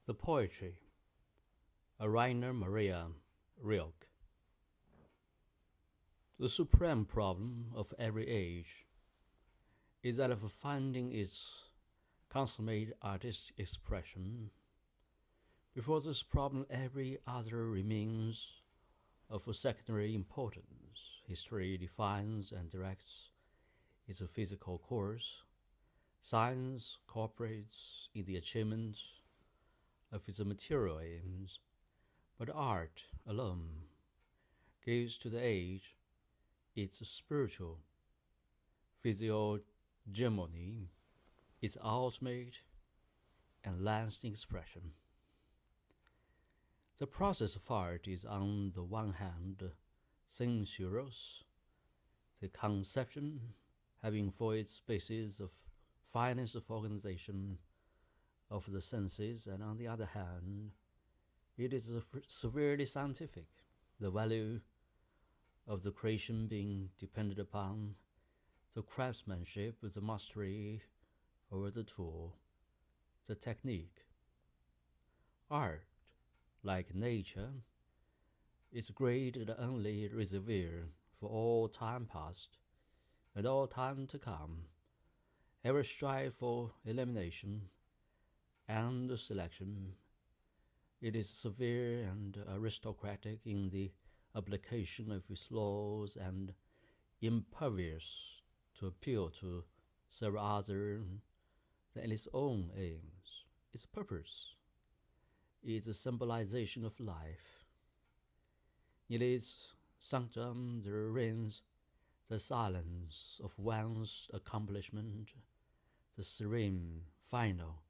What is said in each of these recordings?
The Poetry, a Rainer Maria Rilke. The supreme problem of every age is that of finding its consummate artistic expression. Before this problem, every other remains of secondary importance. History defines and directs its physical course. Science cooperates in the achievement of its material aims, but art alone gives to the age its spiritual physiognomy, its ultimate and lasting expression. The process of art is on the one hand sensuous, the conception having for its basis of fineness of organization of the senses, and on the other hand, it is severely scientific, the value of the creation being dependent upon the craftsmanship, the mastery over the tool, the technique. Art, like nature, is great and only reservoir for all time past and all time to come. Ever strive for elimination and selection. It is severe and aristocratic in the application of its laws and impervious to appeal to several other than its own aims. Its purpose is the symbolization of life. In its sanctum there reigns the silence of one's accomplishment, the serene, final,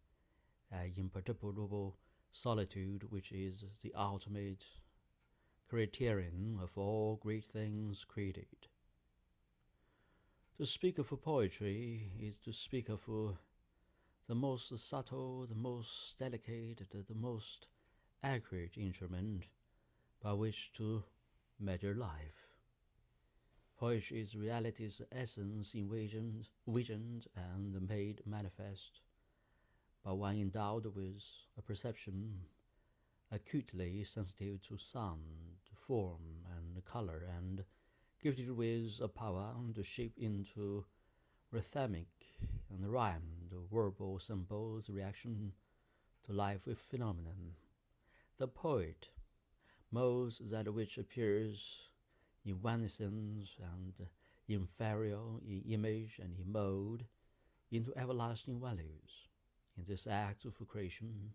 imperturbable solitude which is the ultimate criterion of all great things created. To speak of poetry is to speak of the most subtle, the most delicate, the most accurate instrument by which to measure life. Poetry is reality's essence envisioned and made manifest by one endowed with a perception acutely sensitive to sound, form, and color, and gifted with a power to shape into rhythmic and rhymed verbal symbols reaction to life with phenomenon. The poet molds that which appears evanescent and inferior in image and in mode into everlasting values. In this act of creation,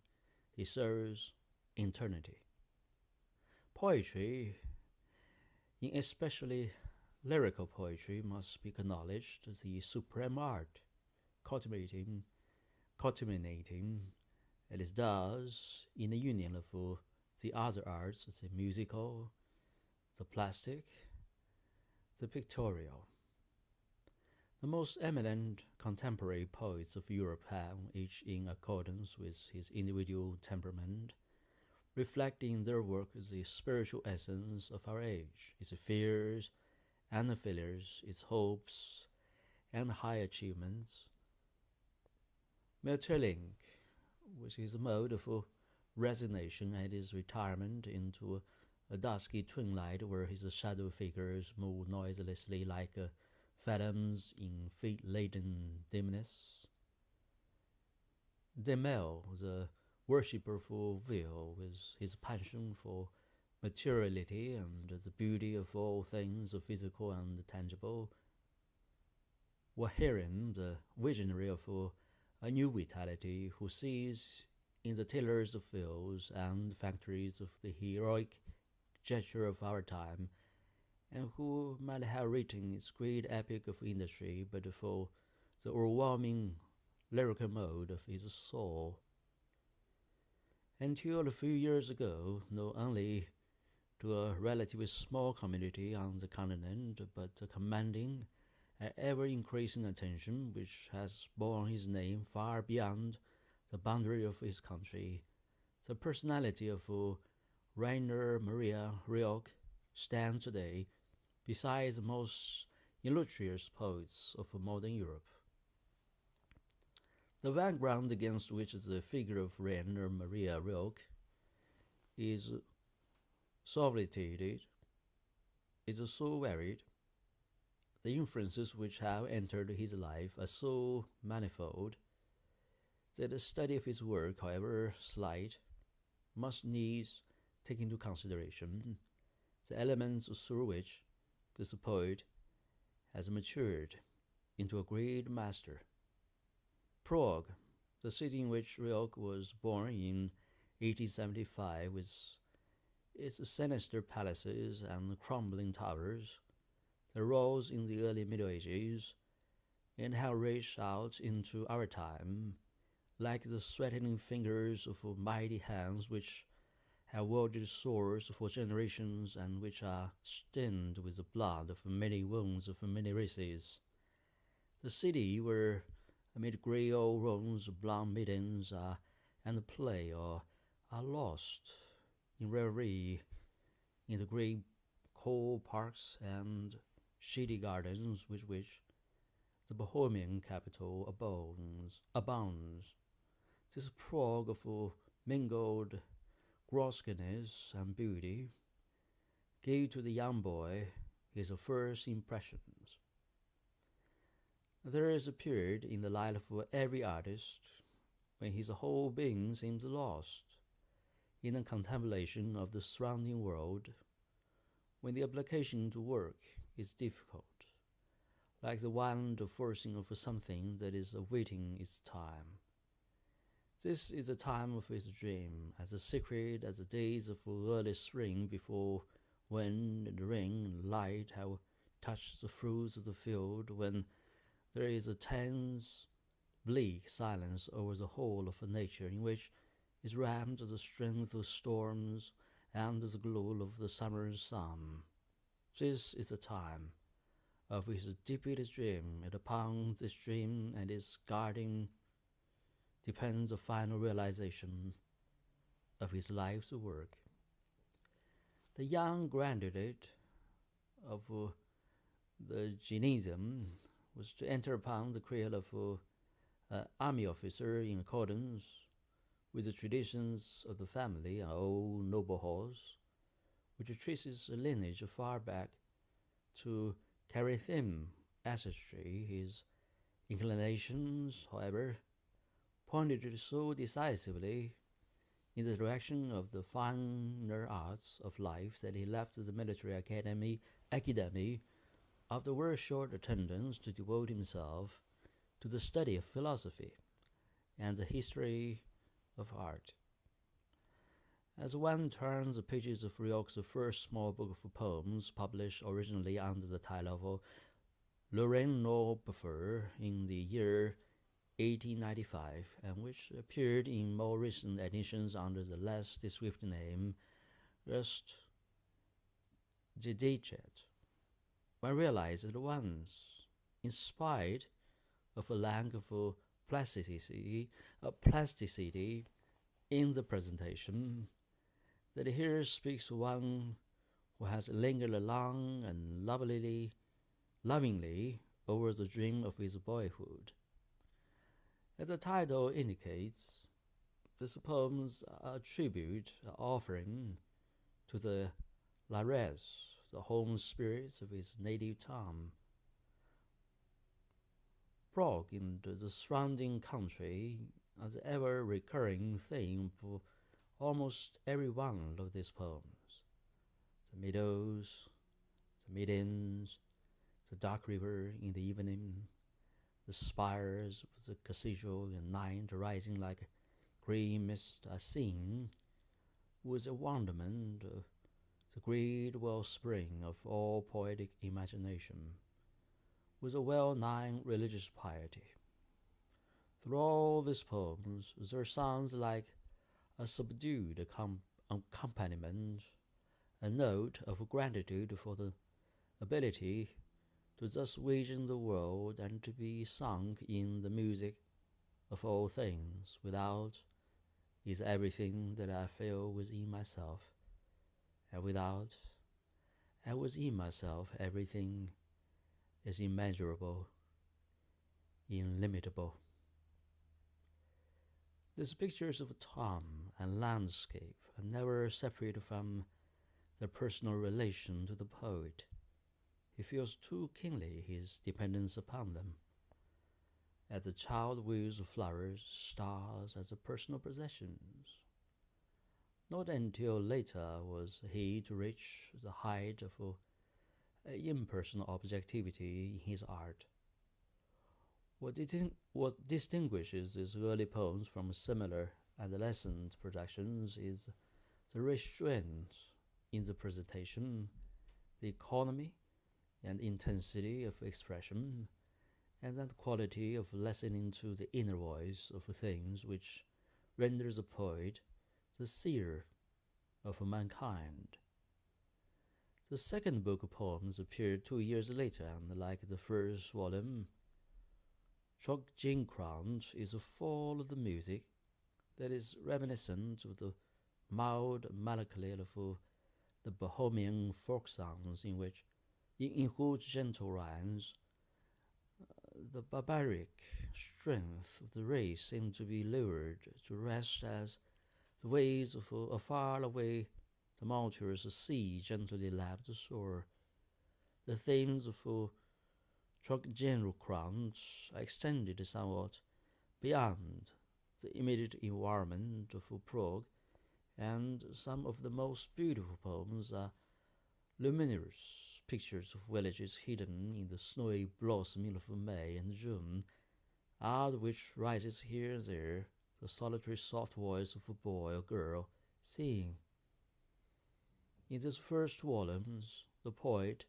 he serves eternity. Poetry, in especially lyrical poetry, must be acknowledged as the supreme art, culminating, as it does in the union of the other arts, the musical, the plastic, the pictorial. The most eminent contemporary poets of Europe have, each in accordance with his individual temperament, reflecting in their work the spiritual essence of our age, its fears and failures, its hopes and high achievements. Maeterlinck, with his mode of resignation at his retirement into a dusky twilight where his shadow figures move noiselessly like phantoms in fate-laden dimness. Demel, the worshipper for Vil, with his passion for materiality and the beauty of all things physical and tangible. Waherin, the visionary of a new vitality, who sees in the tailors of fields and factories of the heroic gesture of our time, and who might have written its great epic of industry, but for the overwhelming lyrical mode of his soul. Until a few years ago, known only to a relatively small community on the continent, but commanding an ever-increasing attention which has borne his name far beyond the boundary of his country, the personality of Rainer Maria Rilke stands today beside the most illustrious poets of modern Europe. The background against which the figure of Rainer Maria Rilke is solitated is so varied. The influences which have entered his life are so manifold that the study of his work, however slight, must needs take into consideration the elements through which this poet has matured into a great master. Prague, the city in which Rilke was born in 1875, with its sinister palaces and crumbling towers, that rose in the early Middle Ages and have reached out into our time, like the threatening fingers of mighty hands which have wielded swords for generations and which are stained with the blood of many wounds of many races. The city where, amid grey old ruins, blonde maidens and play are lost in reverie in the great coal parks and shady gardens with which the Bohemian capital abounds. This Prague of mingled grotesqueness and beauty gave to the young boy his first impressions. There is a period in the life of every artist when his whole being seems lost in the contemplation of the surrounding world, when the application to work is difficult, like the wild forcing of something that is awaiting its time. This is the time of his dream, as secret as the days of early spring, before wind and rain and light have touched the fruits of the field, when there is a tense, bleak silence over the whole of nature, in which is wrapped the strength of storms and the glow of the summer's sun. This is the time of his deepest dream, and upon this dream and its guarding depends the final realization of his life's work. The young graduate of the gymnasium was to enter upon the career of an army officer in accordance with the traditions of the family, an old noble house, which traces a lineage far back to Carithim ancestry. His inclinations, however, pointed so decisively in the direction of the finer arts of life that he left the military academy after a very short attendance to devote himself to the study of philosophy and the history of art. As one turns the pages of Rilke's first small book of poems, published originally under the title of Lorraine no Buffer in the year 1895, and which appeared in more recent editions under the less descriptive name Rest Dedicet, one realized at once, in spite of a lack of plasticity in the presentation, that here speaks one who has lingered long and lovingly over the dream of his boyhood. As the title indicates, these poems are a tribute, an offering to the lares, the home spirits of his native town. Prague and the surrounding country are the ever-recurring theme for almost every one of these poems. The meadows, the maidens, the dark river in the evening, the spires of the cathedral at night rising like grey mist are seen with a wonderment, the great wellspring of all poetic imagination, with a well-nigh religious piety. Through all these poems, there sounds like a subdued accompaniment, a note of gratitude for the ability to thus vision the world and to be sunk in the music of all things. Without is everything that I feel within myself, and without and within myself everything is immeasurable, illimitable. These pictures of town and landscape are never separated from their personal relation to the poet. He feels too keenly his dependence upon them. As the child views flowers, stars as personal possessions. Not until later was he to reach the height of impersonal objectivity in his art. What distinguishes his early poems from similar adolescent productions is the restraint in the presentation, the economy and intensity of expression, and that quality of listening to the inner voice of things which renders a poet the seer of mankind. The second book of poems appeared 2 years later, and like the first volume, Trog-Jing-Krant is full of the music that is reminiscent of the mild melancholy of the Bohemian folk songs in whose gentle rhymes the barbaric strength of the race seemed to be lured to rest as the waves of a far-away tumultuous sea gently lap the shore. The themes of Trog-Jing-Krant are extended somewhat beyond the immediate environment of Prague, and some of the most beautiful poems are luminous pictures of villages hidden in the snowy blossoming of May and June, out of which rises here and there the solitary soft voice of a boy or girl singing. In these first volumes, the poet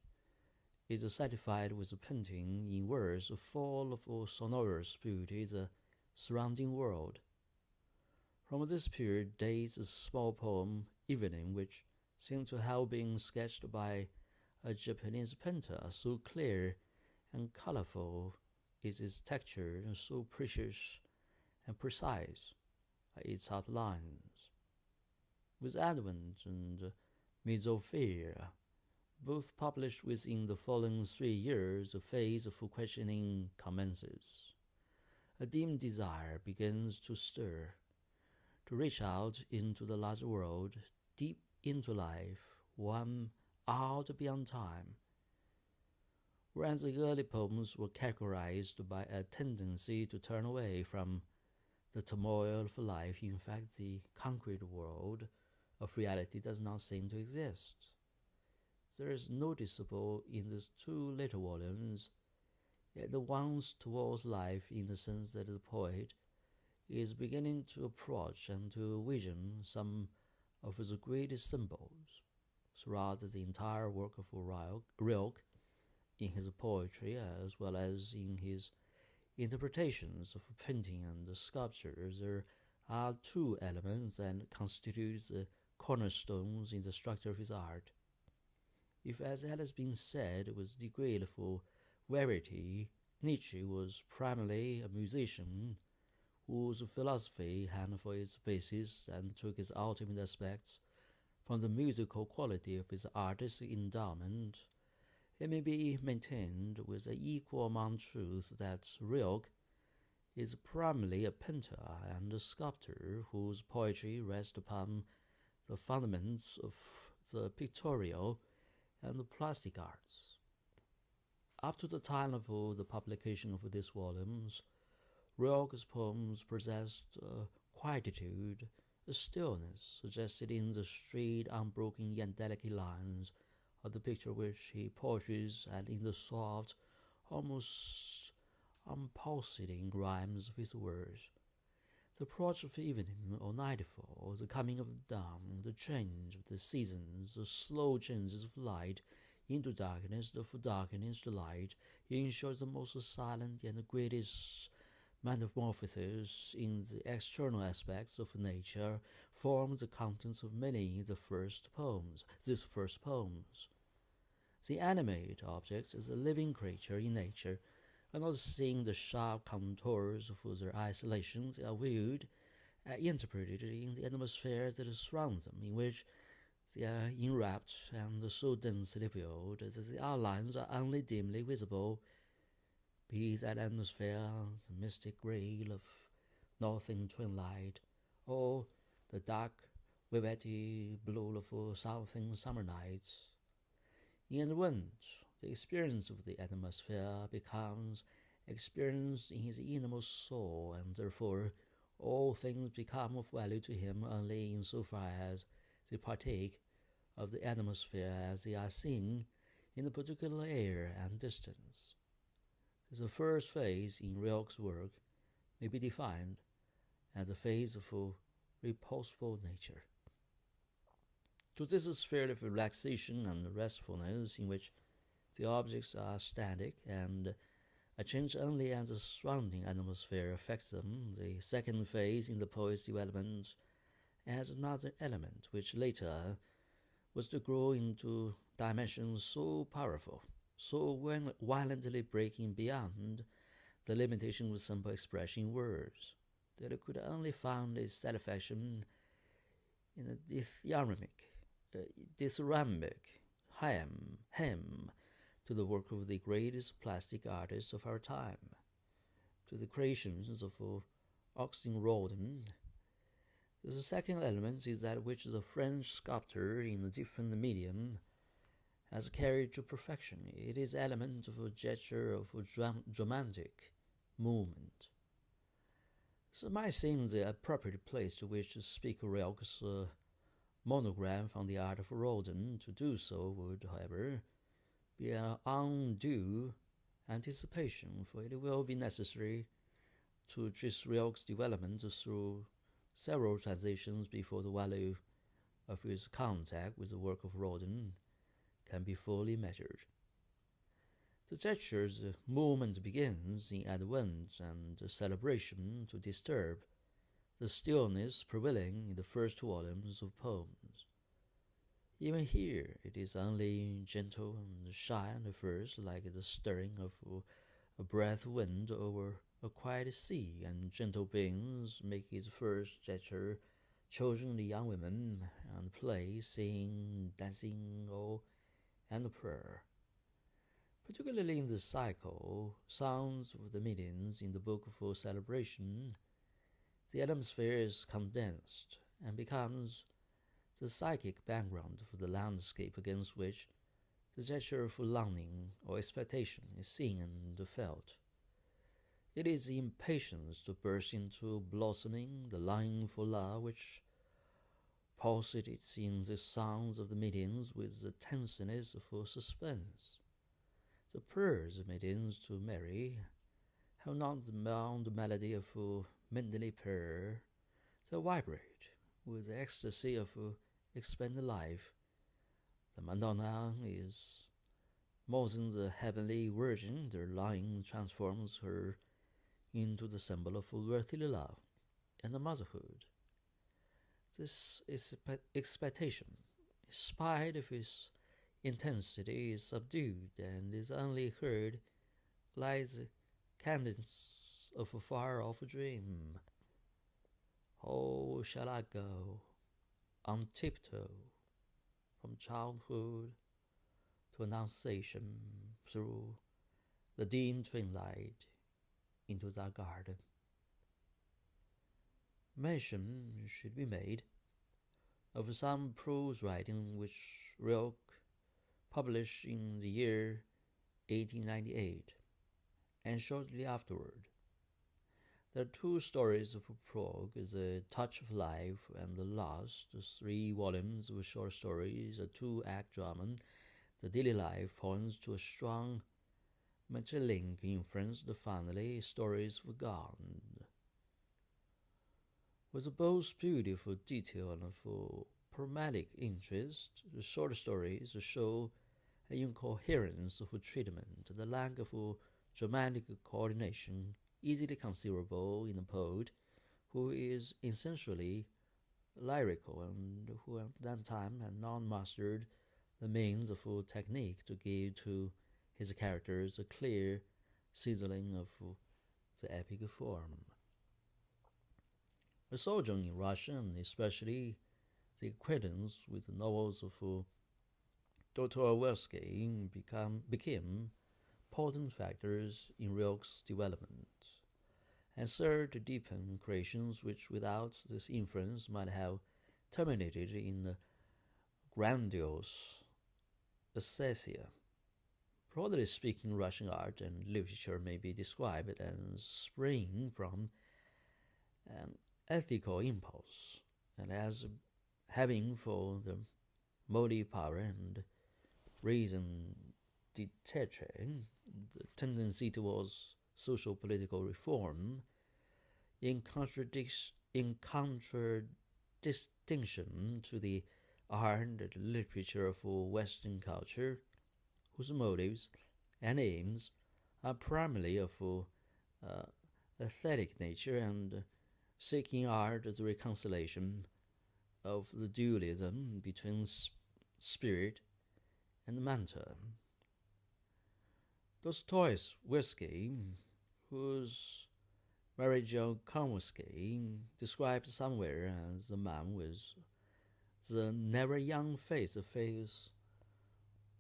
is satisfied with painting in verse full of sonorous beauty the surrounding world. From this period dates a small poem, Evening, which seems to have been sketched by a Japanese painter. So clear and colorful is its texture, and so precious and precise are its outlines. With Advent and Mesosphere, both published within the following 3 years, a phase of questioning commences. A dim desire begins to stir, to reach out into the larger world, deep into life, one out beyond time. Whereas the early poems were characterized by a tendency to turn away from the turmoil of life, in fact, the concrete world of reality does not seem to exist. There is noticeable in these 2 later volumes the once towards life, in the sense that the poet is beginning to approach and to vision some of the greatest symbols throughout the entire work of Rilke, in his poetry as well as in his interpretations of painting and sculpture. There are 2 elements that constitute the cornerstones in the structure of his art. If, as has been said with degree of verity, Nietzsche was primarily a musician whose philosophy had for its basis and took its ultimate aspects from the musical quality of his artistic endowment, it may be maintained with an equal amount of truth that Rilke is primarily a painter and a sculptor whose poetry rests upon the fundaments of the pictorial and the plastic arts. Up to the time of the publication of these volumes, Rilke's poems possessed a quietude, a stillness suggested in the straight, unbroken yet delicate lines of the picture which he portrays, and in the soft, almost unpulsating rhymes of his words. The approach of evening or nightfall, the coming of dawn, the change of the seasons, the slow changes of light into darkness, of darkness to light, ensures the most silent and the greatest metamorphosis in the external aspects of nature, forms the contents of many of the these first poems. The animate object is a living creature in nature, and not seeing the sharp contours of their isolation, they are viewed and interpreted in the atmosphere that surrounds them, in which they are enwrapped and so densely built that the outlines are only dimly visible. Be that atmosphere the mystic veil of northern twilight, or the dark, velvety blue of southern summer nights. In the wind, the experience of the atmosphere becomes experience in his innermost soul, and therefore all things become of value to him only in so far as they partake of the atmosphere as they are seen in the particular air and distance. The first phase in Rilke's work may be defined as the phase of reposeful nature. To this sphere of relaxation and restfulness in which the objects are static and a change only as the surrounding atmosphere affects them, the second phase in the poet's development adds another element which later was to grow into dimensions so powerful, so violently breaking beyond the limitation of simple expression in words, that it could only find its satisfaction in a dithyrambic hymn to the work of the greatest plastic artists of our time, to the creations of Austin Rodin. The second element is that which the French sculptor in a different medium has carried to perfection. It is element of a gesture of a dramatic movement. So it might seem the appropriate place to which to speak Rilke's monograph on the art of Rodin. To do so would, however, be an undue anticipation, for it will be necessary to trace Rilke's development through several transitions before the value of his contact with the work of Rodin can be fully measured. The gesture's movement begins in advent and celebration to disturb the stillness prevailing in the first volumes of poems. Even here it is only gentle and shy at first, like the stirring of a breath of wind over a quiet sea, and gentle beings make his first gesture, children and young women, and play, singing, dancing, and prayer. Particularly in the cycle, Sounds of the Meetings in the Book for Celebration, the atmosphere is condensed and becomes the psychic background for the landscape against which the gesture of longing or expectation is seen and felt. It is the impatience to burst into blossoming, the longing for love, which pulsates in the sounds of the meetings with the tenseness of suspense. The prayers of meetings to Mary have not the mild melody of midnight prayer. They vibrate with the ecstasy of expanded life. The Madonna is more than the heavenly Virgin. Their longing transforms her into the symbol of earthly love and motherhood. This expectation, in spite of its intensity, is subdued and is only heard like the cadence of a far-off dream. Oh, shall I go on tiptoe from childhood to Annunciation through the dim twilight into thy garden? Mention should be made of some prose writing which Rilke published in the year 1898 and shortly afterward. There are two stories of Prague, The Touch of Life and The Lost, 3 volumes of short stories, a 2-act drama. The daily life points to a strong matrilineal influence, the family stories forgotten. With both beautiful detail and full dramatic interest, the short stories show an incoherence of treatment, the lack of dramatic coordination, easily conceivable in a poet who is essentially lyrical and who at that time had not mastered the means of technique to give to his characters a clear sizzling of the epic form. The sojourn in Russia, and especially the acquaintance with the novels of Dostoevsky, became potent factors in Rilke's development. and served to deepen creations which without this influence might have terminated in a grandiose ascesia. Broadly speaking, Russian art and literature may be described as springing from an ethical impulse, and as having for the motive power and reason detaching the tendency towards social political reform, in contradistinction to the art and literature of Western culture, whose motives and aims are primarily of aesthetic nature and seeking art as a reconciliation of the dualism between spirit and matter. Dostoevsky, whose Mary Jo Konwski describes somewhere as a man with the never young face, a face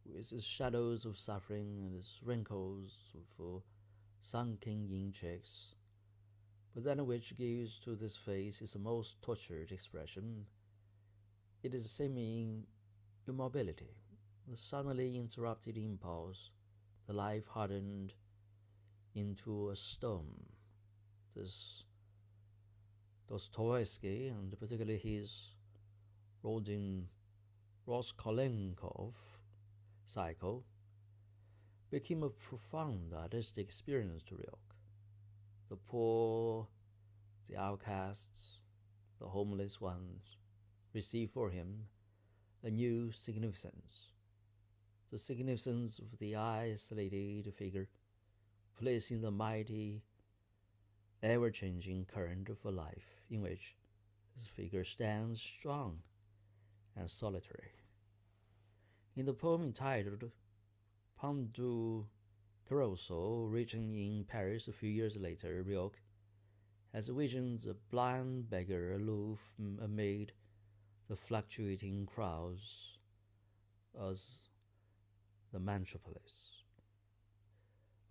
with its shadows of suffering and its wrinkles of sunken-in cheeks, but that which gives to this face its most tortured expression. It is seeming immobility, the suddenly interrupted impulse, the life hardened into a stone. This Dostoevsky, and particularly his Rodin Raskolnikov cycle, became a profound artistic experience to Rilke. The poor, the outcasts, the homeless ones receive for him a new significance, the significance of the isolated figure, placed in the mighty, ever-changing current of a life in which this figure stands strong and solitary. In the poem entitled Pendu Carousel, written in Paris a few years later, Rilke has visioned a blind beggar aloof amid the fluctuating crowds as the metropolis.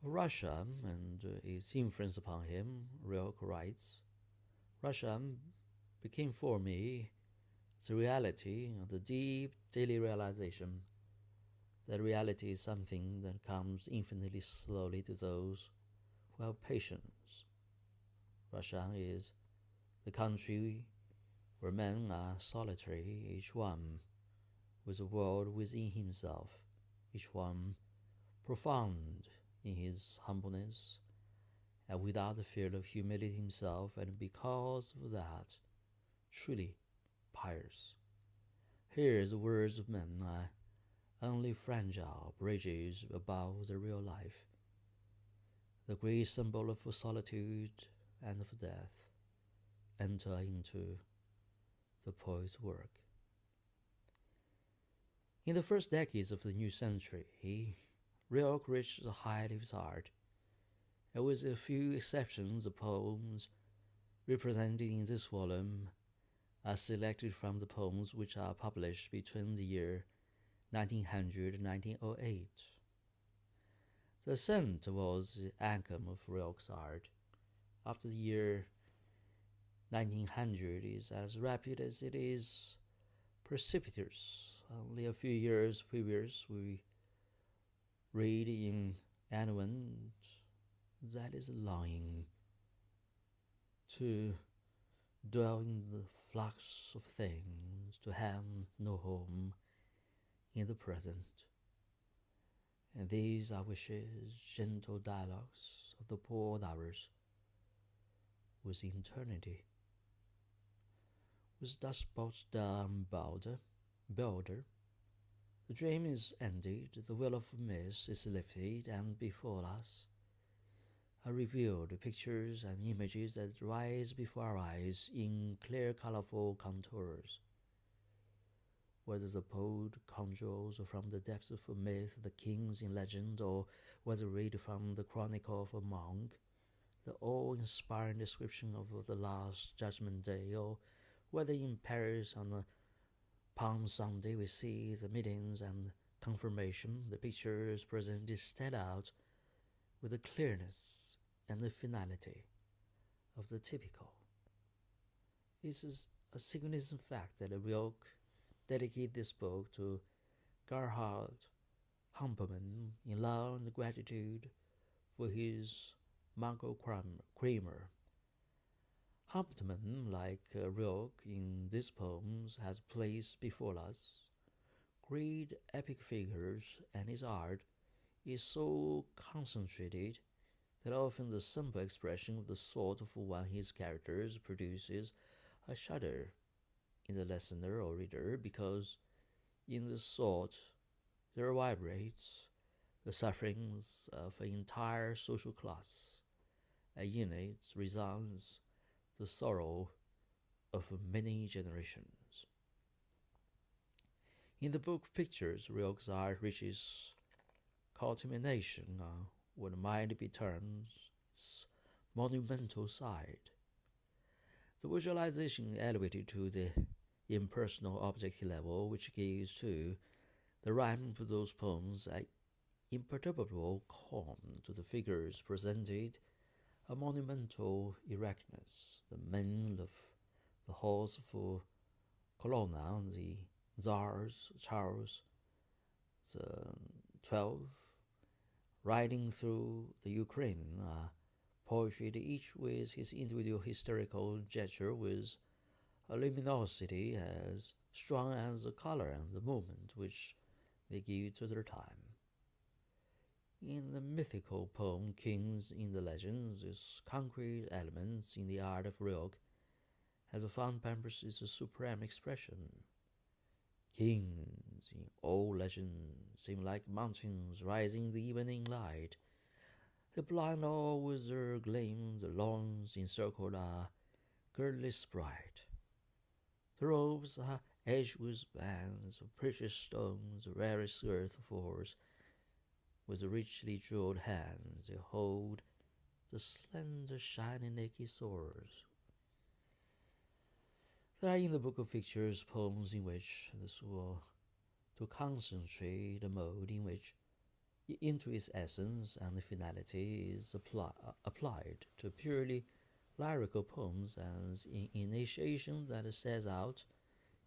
Russia and its influence upon him, Rilke writes, Russia became for me the reality of the deep daily realization that reality is something that comes infinitely slowly to those who have patience. Russia is the country where men are solitary, each one with a world within himself, each one profound in his humbleness, and without the fear of humiliating himself, and because of that, truly pious. Here the words of men are only fragile bridges above the real life, the great symbol of solitude and of death, enter into the poet's work. In the first decades of the new century, Rilke reached the height of his art, and with a few exceptions, the poems represented in this volume are selected from the poems which are published between the year 1900 and 1908. The ascent was the acme of Rilke's art. After the year 1900 is as rapid as it is precipitous. Only a few years previous, we read in anyone that is longing to dwell in the flux of things, to have no home in the present. And these are wishes, gentle dialogues of the poor hours with eternity. With das Potsdam builder, the dream is ended, the will of mist is lifted, and before us are revealed pictures and images that rise before our eyes in clear, colorful contours. Whether the poet conjures from the depths of myth the kings in legend, or whether read from the chronicle of a monk, the awe-inspiring description of the Last Judgment Day, or whether in Paris on a Palm Sunday we see the meetings and confirmation, the pictures presented stand out with the clearness and the finality of the typical. It is a significant fact that Rilke dedicated this book to Gerhard Hauptmann in love and gratitude for his Margot Kramer. Hauptmann, like Rilke in these poems, has placed before us great epic figures, and his art is so concentrated that often the simple expression of the thought of one of his characters produces a shudder in the listener or reader, because in this thought there vibrates the sufferings of an entire social class, and in it resounds the sorrow of many generations. In the book Pictures, Rilke's art reaches culmination when the mind beturns its monumental side. The visualization elevated to the impersonal object level, which gives to the rhyme of those poems an imperturbable calm to the figures presented, a monumental erectness. The men of the halls of Colonna, the Tsars, Charles the 12th, riding through the Ukraine, portrayed each with his individual historical gesture with a luminosity as strong as the color and the movement which they give to their time. In the mythical poem Kings in the Legends, these concrete elements in the art of Rilke has found purpose a supreme expression. Kings in all legends seem like mountains rising in the evening light. They blind all with their gleam, the lawns encircled a girdless bride. The robes are edged with bands of precious stones, the rarest earth falls. With richly jeweled hands they hold the slender, shining, naked swords. There are in the book of Pictures poems in which this will to concentrate the mode in which into its essence and finality is applied to purely lyrical poems, as in initiation that sets out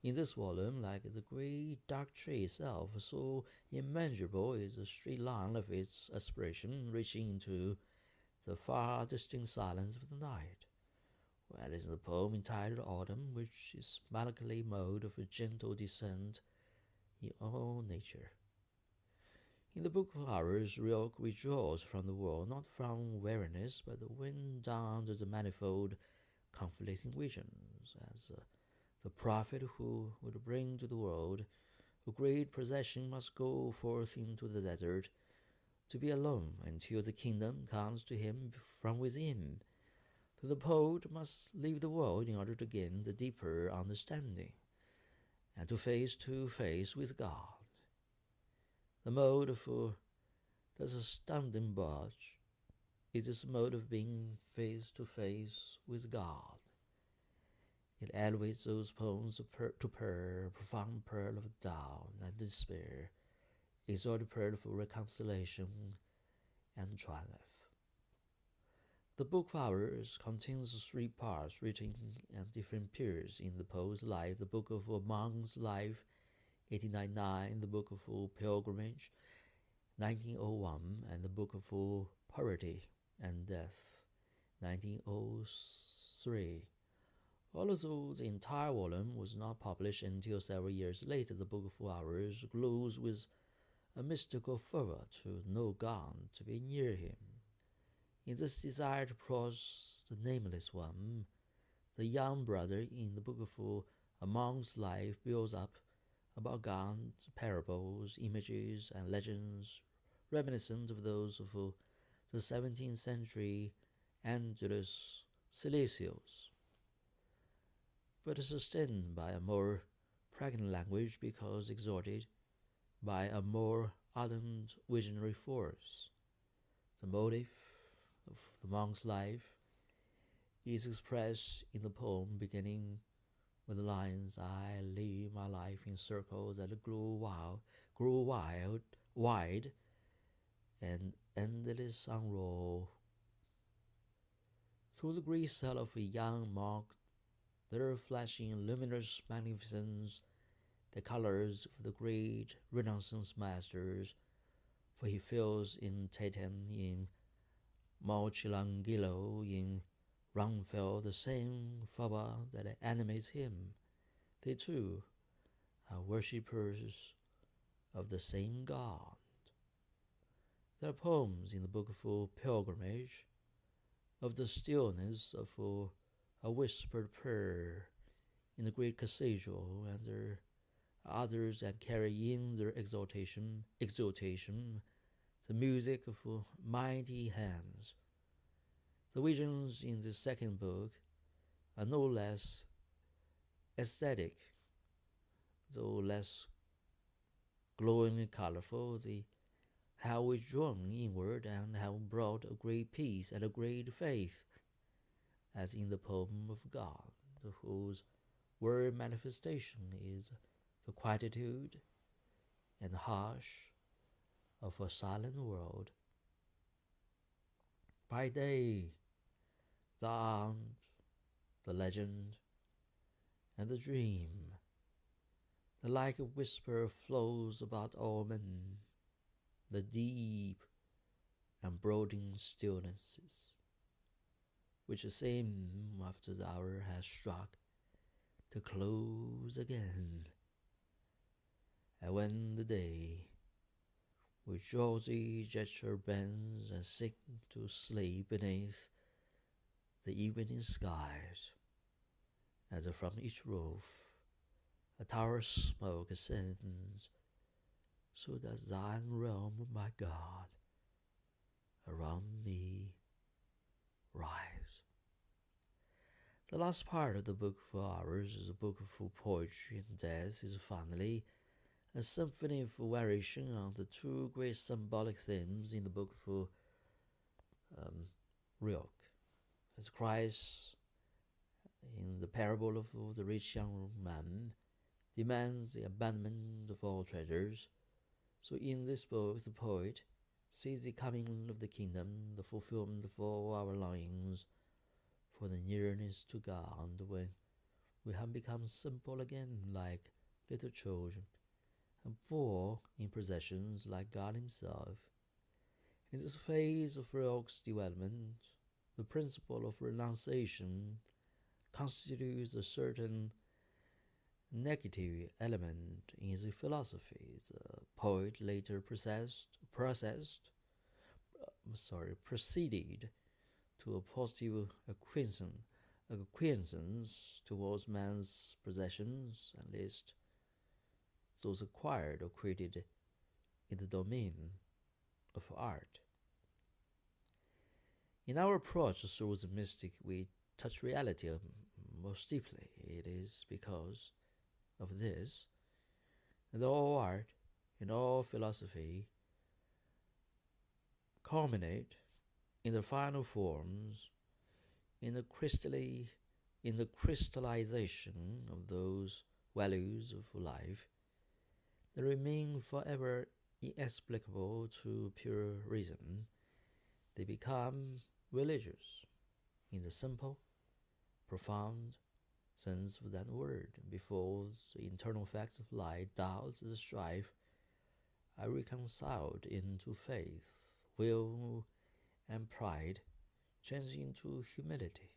in this volume like the great dark tree itself, so immeasurable is the straight line of its aspiration, reaching into the far distant silence of the night. Whereas the poem entitled Autumn, which is melancholy mode of a gentle descent in all nature. In the Book of Hours, Rilke withdraws from the world, not from weariness, but went down to the manifold conflicting visions, as the prophet who would bring to the world a great procession must go forth into the desert to be alone until the kingdom comes to him from within. The poet must leave the world in order to gain the deeper understanding and to face with God. The mode of this astounding barge is this mode of being face to face with God. It elevates those poems to profound pearl of doubt and despair, exalted pearl for reconciliation and triumph. The Book of Hours contains 3 parts written at different periods in the poet's life: the Book of a Monk's Life, 1899, the Book of Pilgrimage, 1901, and the Book of Poverty and Death, 1903. Although the entire volume was not published until several years later, the Book of Hours glows with a mystical fervor to know God, to be near him. In this desire to cross the nameless one, the young brother in the Book of A Monk's Life builds up about God parables, images, and legends reminiscent of those of the 17th century Angelus Silesius, but sustained by a more pregnant language because exhorted by a more ardent visionary force. The motive of the monk's life is expressed in the poem beginning with the lines, "I live my life in circles that grew wide, and endless unroll Through the grey cell of a young monk, there are flashing luminous magnificence, the colors of the great Renaissance masters, for he feels in Titian, in Michelangelo, in Raphael the same fervor that animates him. They too are worshippers of the same God. There are poems in the book of Pilgrimage, of the stillness of a whispered prayer in the great cathedral, and there are others that carry in their exaltation, the music of mighty hands. The visions in the second book are no less aesthetic, though less glowingly colorful. They have withdrawn inward and have brought a great peace and a great faith, as in the poem of God, whose word manifestation is the quietude and hush of a silent world. By day, the aunt, the legend, and the dream, the like a whisper flows about all men, the deep and brooding stillnesses, which seem, after the hour has struck, to close again. And when the day, with drowsy gesture bends and sinks to sleep beneath the evening skies, as from each roof a tower smoke ascends, so does thine realm, my God, around me rise. The last part of the book for hours is a book of poetry, and death is finally a symphony of variation on the two great symbolic themes in the book for Rilke. As Christ, in the parable of the rich young man, demands the abandonment of all treasures, so in this book the poet sees the coming of the kingdom, the fulfillment of all our longings for the nearness to God, when we have become simple again like little children, and poor in possessions like God himself. In this phase of Rilke's development, the principle of renunciation constitutes a certain negative element in his philosophy. The poet later proceeded to a positive acquiescence towards man's possessions, at least those acquired or created in the domain of art. In our approach through the mystic, we touch reality most deeply. It is because of this that all art and all philosophy culminate in the final forms, in the crystallization of those values of life that remain forever inexplicable to pure reason. They become religious in the simple, profound sense of that word. Before the internal facts of life, doubts and strife are reconciled into faith, will, and pride change into humility.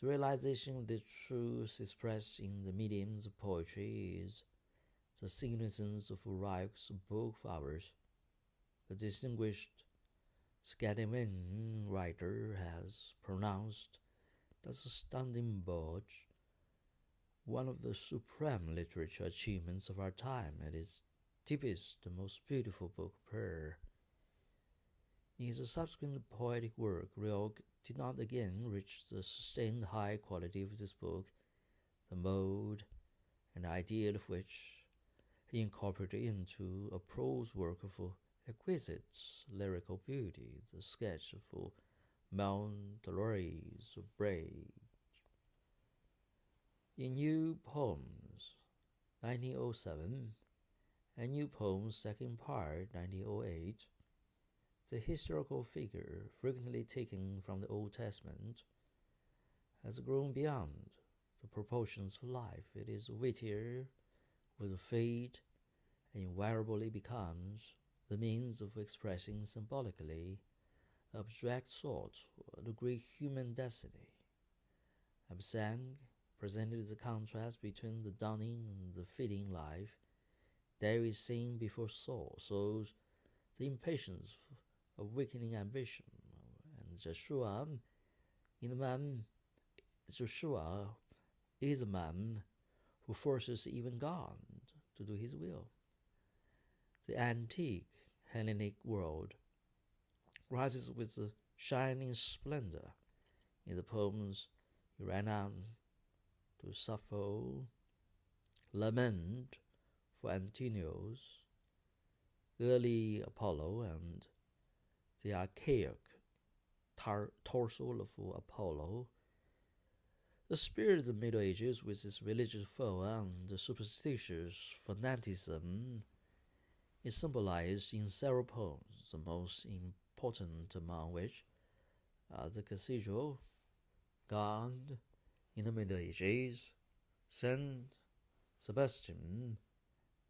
The realization of the truth expressed in the mediums of poetry is the significance of Rilke's book of hours. The distinguished Scandinavian writer has pronounced that the Standing Bodge one of the supreme literature achievements of our time, and its deepest and most beautiful book prayer. In his subsequent poetic work, Rilke did not again reach the sustained high quality of this book, the mode and ideal of which he incorporated into a prose work of exquisite lyrical beauty, the sketch of Mount Dolores Bridge. In New Poems, 1907, and New Poems, second part, 1908, The historical figure, frequently taken from the Old Testament, has grown beyond the proportions of life. It is wittier with fate and invariably becomes the means of expressing symbolically abstract thought or the great human destiny. Absang presented the contrast between the dawning and the fading life. There is seen before Saul, shows the impatience of weakening ambition, and Joshua is a man who forces even God to do his will. The antique Hellenic world rises with a shining splendor in the poems Iranan to Sappho, Lament for Antinous, early Apollo, and the archaic torso of Apollo. The spirit of the Middle Ages, with its religious fervor and superstitious fanaticism, is symbolized in several poems, the most important among which are the Cathedral, God in the Middle Ages, Saint Sebastian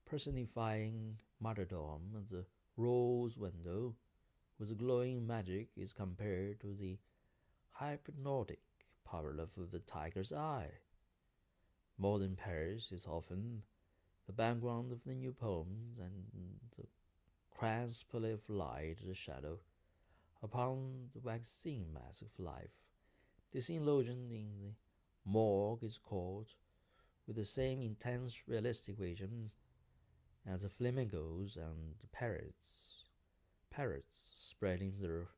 personifying martyrdom, and the rose window with glowing magic is compared to the hypnotic power of the tiger's eye. Modern Paris is often the background of the new poems, and the crass play of light and shadow upon the waxing mask of life. The scene in the morgue is caught with the same intense realistic vision as the flamingos and the parrots spreading their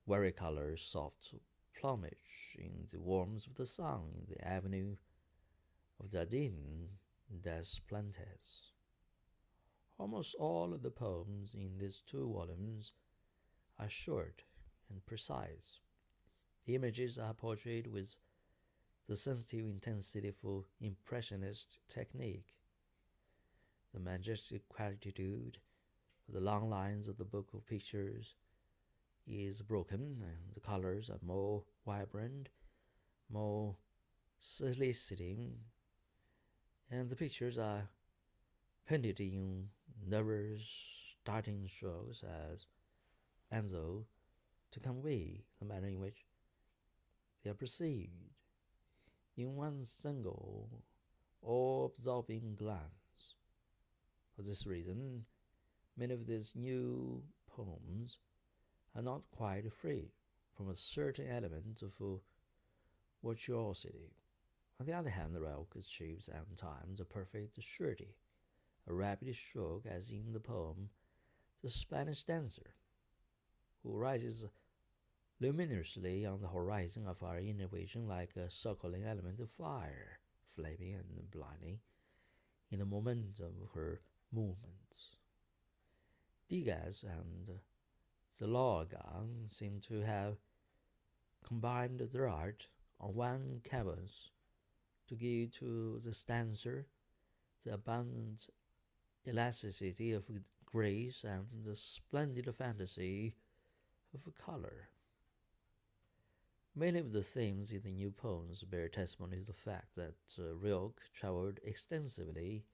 varicolored soft plumage in the warmth of the sun in the avenue of Jardin des Plantes. Almost all of the poems in these two volumes are short and precise. The images are portrayed with the sensitive intensity for impressionist technique. The majestic quietude of the long lines of the book of pictures is broken, and the colors are more vibrant, more soliciting, and the pictures are painted in nervous starting strokes as though to convey the manner in which they are perceived in one single, all-absorbing glance. For this reason, many of these new poems are not quite free from a certain element of virtuosity. On the other hand, Rilke achieves at times a perfect surety, a rapid stroke, as in the poem The Spanish Dancer, who rises luminously on the horizon of our inner vision like a circling element of fire, flaming and blinding in the moment of her movements. Degas and Zaloga seem to have combined their art on one canvas to give to the stanza the abundant elasticity of grace and the splendid fantasy of color. Many of the themes in the new poems bear testimony to the fact that Rilke traveled extensively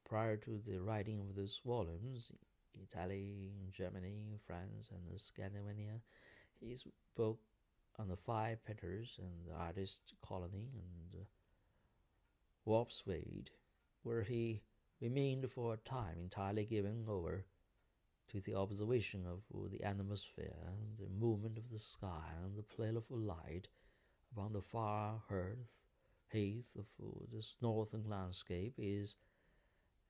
prior to the writing of these volumes. Italy, Germany, France, and Scandinavia. He spoke on the 5 painters and the artist colony and Warpswade, where he remained for a time entirely given over to the observation of the atmosphere, the movement of the sky, and the play of light upon the far heath of this northern landscape is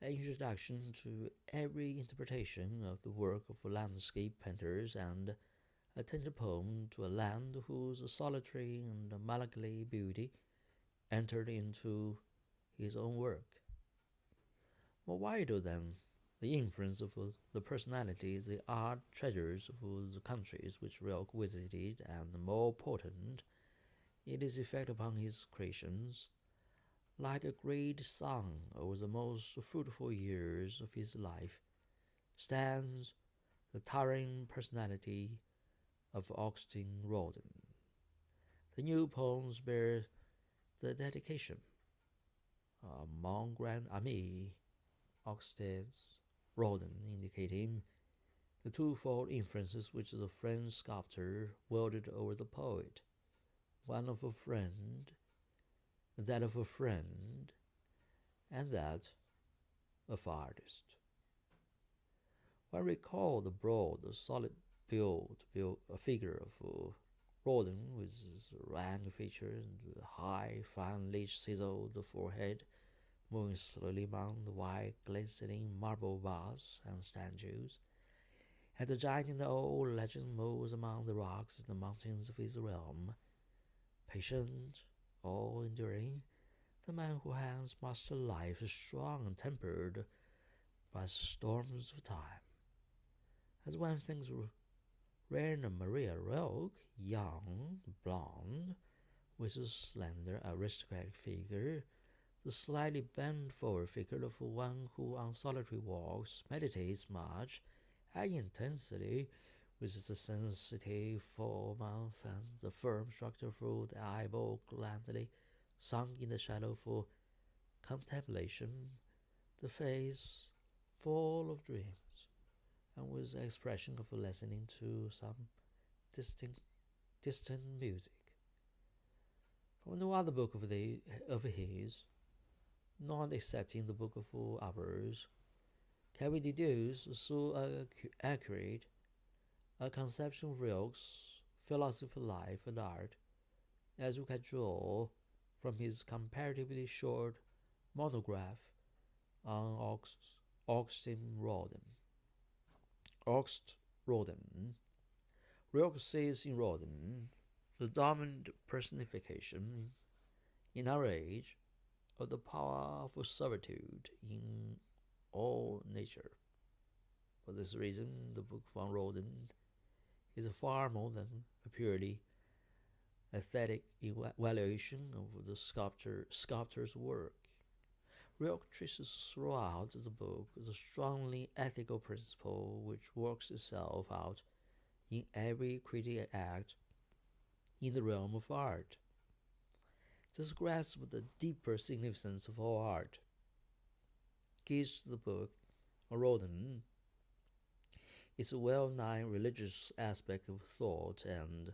an introduction to every interpretation of the work of landscape painters, and a tender poem to a land whose solitary and melancholy beauty entered into his own work. More vital than the influence of the personalities, the art treasures of the countries which Rilke visited, and more potent in its effect upon his creations, like a great sun over the most fruitful years of his life, stands the towering personality of Augustin Rodin. The new poems bear the dedication Mon Grand Ami Augustin Rodin, indicating the twofold influences which the French sculptor wielded over the poet, one of a friend, that of a friend, and that of artist. One recall the broad, solid build figure of Rodin, with his round features and the high, finely chiseled forehead, moving slowly among the white, glistening marble vases and statues, and the giant old legend moves among the rocks and the mountains of his realm, patient, all-enduring, the man who has mastered life, strong and tempered by the storms of time. As one thinks Rainer Maria Rilke, young, blonde, with a slender, aristocratic figure, the slightly bent forward figure of one who on solitary walks meditates much and intensely, with the sensitive full mouth and the firm structure through the eyeball gladly sunk in the shadow for contemplation, the face full of dreams, and with the expression of listening to some distant music. From no other book of his, not excepting the book of Hours, can we deduce so accurate a conception of Rilke's philosophy of life and art as we can draw from his comparatively short monograph on Augustin Rodin. August Rodin. Rilke sees in Rodin the dominant personification in our age of the power of servitude in all nature. For this reason, the book from Rodin is far more than a purely aesthetic evaluation of the sculptor's work. Rilke traces throughout the book the strongly ethical principle which works itself out in every creative act in the realm of art. This grasp of the deeper significance of all art gives to the book of Rodin its well-nigh religious aspect of thought and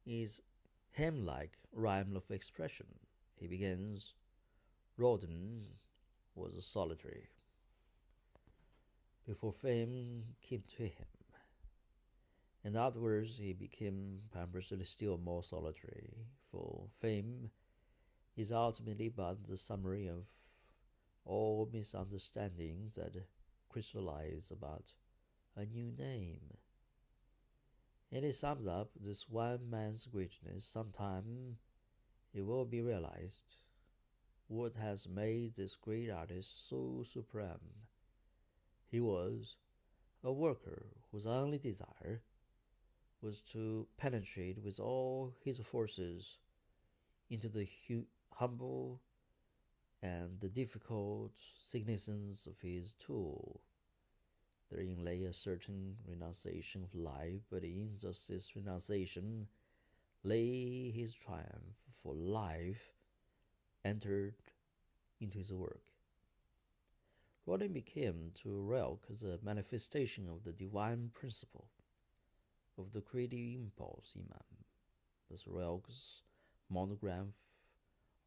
its hymn-like rhyme of expression. He begins, Rodin was solitary before fame came to him, and afterwards he became perhaps still more solitary, for fame is ultimately but the summary of all misunderstandings that crystallize about a new name. And it sums up this one man's greatness. Sometime it will be realized what has made this great artist so supreme. He was a worker whose only desire was to penetrate with all his forces into the humble and the difficult significance of his tool. Therein lay a certain renunciation of life, but in just this renunciation lay his triumph, for life entered into his work. Rodin became to Rilke the manifestation of the divine principle of the creative impulse in man. Thus Rilke's monograph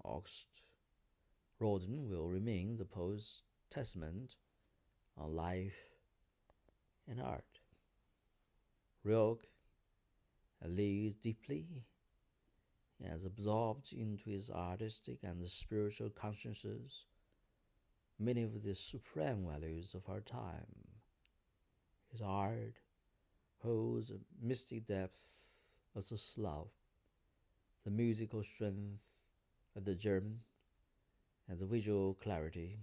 August Rodin will remain the poet's testament on life and art. Rilke lives deeply, has absorbed into his artistic and spiritual consciences many of the supreme values of our time. His art holds a mystic depth of the Slav, the musical strength of the German, and the visual clarity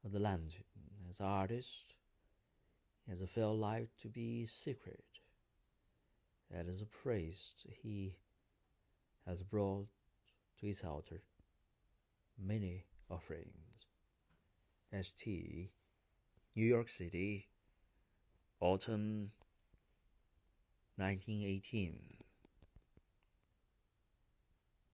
of the Latin. As an artist, he has felt life to be secret, and as a priest, he has brought to his altar many offerings. St. New York City, Autumn 1918.